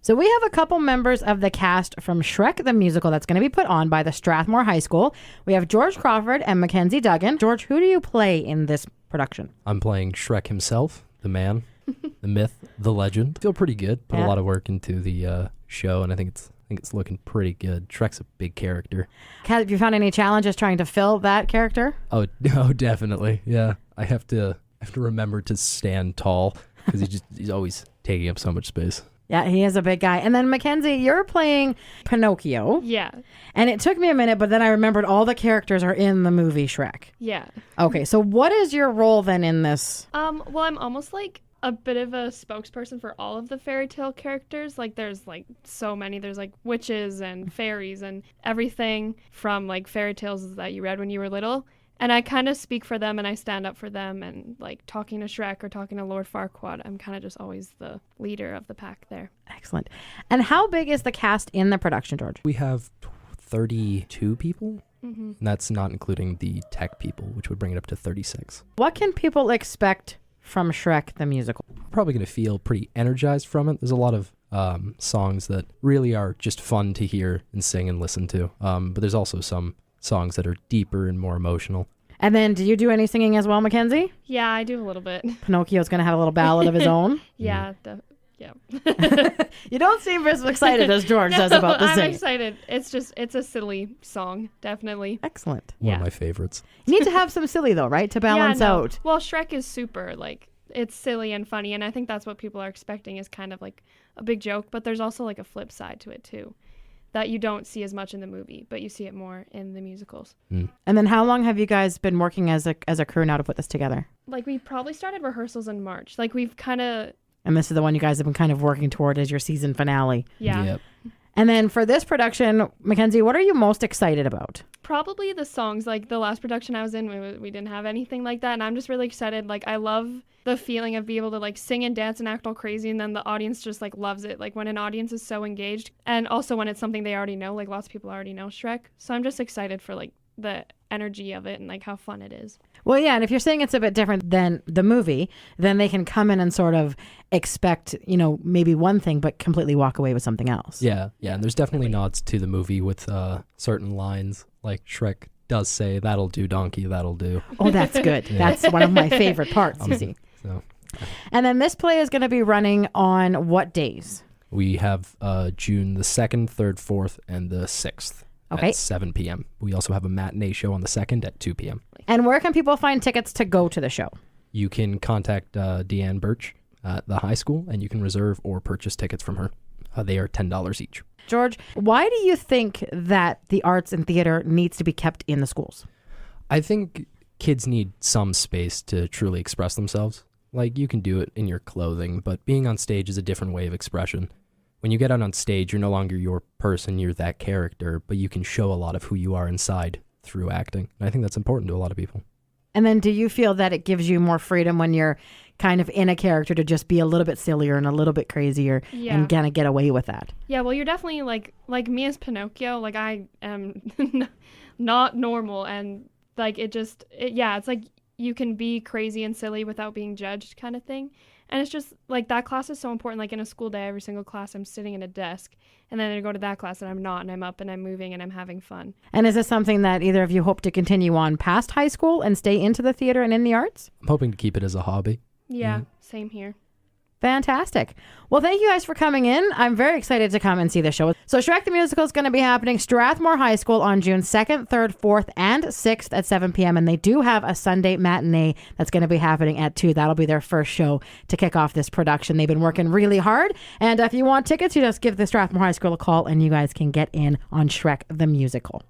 So we have a couple members of the cast from Shrek the Musical that's going to be put on by the Strathmore Highschool. We have George Crawford and Mackenzie Duggan. George, who do you play in this production? I'm playing Shrek himself, the man, the myth, the legend. Feel pretty good. Put a lot of work into the show, and I think it's looking pretty good. Shrek's a big character. Have you found any challenges trying to fill that character? Oh, definitely. Yeah, I have to remember to stand tall because he's always taking up so much space. Yeah, he is a big guy. And then Mackenzie, you're playing Pinocchio. Yeah. And it took me a minute, but then I remembered all the characters are in the movie Shrek. Yeah. Okay, so what is your role then in this? Well, I'm almost like a bit of a spokesperson for all of the fairy tale characters. Like there's like so many. There's like witches and fairies and everything from like fairy tales that you read when you were little. And I kind of speak for them and I stand up for them, and like talking to Shrek or talking to Lord Farquaad, I'm kind of just always the leader of the pack there. Excellent. And how big is the cast in the production, George? We have 32 people. And that's not including the tech people, which would bring it up to 36. What can people expect from Shrek the Musical? Probably going to feel pretty energized from it. There's a lot of songs that really are just fun to hear and sing and listen to. But there's also some songs that are deeper and more emotional. And then do you do any singing as well, Mackenzie? Yeah, I do a little bit. Pinocchio's going to have a little ballad of his own. Yeah. Yeah. You don't seem as excited as George does about the singing. I'm excited. It's a silly song, definitely. Excellent. One of my favorites. You need to have some silly though, right? To balance out. Well, Shrek is super, like, it's silly and funny, and I think that's what people are expecting is kind of like a big joke, but there's also like a flip side to it too that you don't see as much in the movie, but you see it more in the musicals. And then how long have you guys been working as a crew now to put this together? Like, we probably started rehearsals in March. Like, we've kind of... And this is the one you guys have been kind of working toward as your season finale. Yeah. Yep. And then for this production, Mackenzie, what are you most excited about? Probably the songs. Like, the last production I was in, we didn't have anything like that, and I'm just really excited. Like, I love the feeling of being able to, like, sing and dance and act all crazy, and then the audience just, like, loves it. Like, when an audience is so engaged, and also when it's something they already know, like, lots of people already know Shrek. So I'm just excited for, like, the energy of it and, like, how fun it is. Well, yeah, and if you're saying it's a bit different than the movie, then they can come in and sort of expect, maybe one thing, but completely walk away with something else. Yeah, and there's definitely nods to the movie with certain lines, like Shrek does say, "That'll do, donkey, that'll do." Oh, that's good. Yeah. That's one of my favorite parts, you see. So. And then this play is going to be running on what days? We have June the 2nd, 3rd, 4th, and the 6th. Okay. At 7 p.m. We also have a matinee show on the 2nd at 2 p.m. And where can people find tickets to go to the show? You can contact Deanne Birch at the high school, and you can reserve or purchase tickets from her. They are $10 each. George, why do you think that the arts and theater needs to be kept in the schools? I think kids need some space to truly express themselves. Like, you can do it in your clothing, but being on stage is a different way of expression. When you get out on stage, you're no longer your person, you're that character, but you can show a lot of who you are inside through acting. And I think that's important to a lot of people. And then do you feel that it gives you more freedom when you're kind of in a character to just be a little bit sillier and a little bit crazier and kind of get away with that? Yeah, well, you're definitely like me as Pinocchio, like I am not normal, and like it's like you can be crazy and silly without being judged kind of thing. And it's just like that class is so important. Like in a school day, every single class I'm sitting in a desk, and then I go to that class and I'm not, and I'm up and I'm moving and I'm having fun. And is this something that either of you hope to continue on past high school and stay into the theater and in the arts? I'm hoping to keep it as a hobby. Yeah, Same here. Fantastic. Well, thank you guys for coming in. I'm very excited to come and see the show. So Shrek the Musical is going to be happening Strathmore High School on June 2nd, 3rd, 4th, and 6th at 7 p.m. And they do have a Sunday matinee that's going to be happening at 2. That'll be their first show to kick off this production. They've been working really hard. And if you want tickets, you just give the Strathmore High School a call and you guys can get in on Shrek the Musical.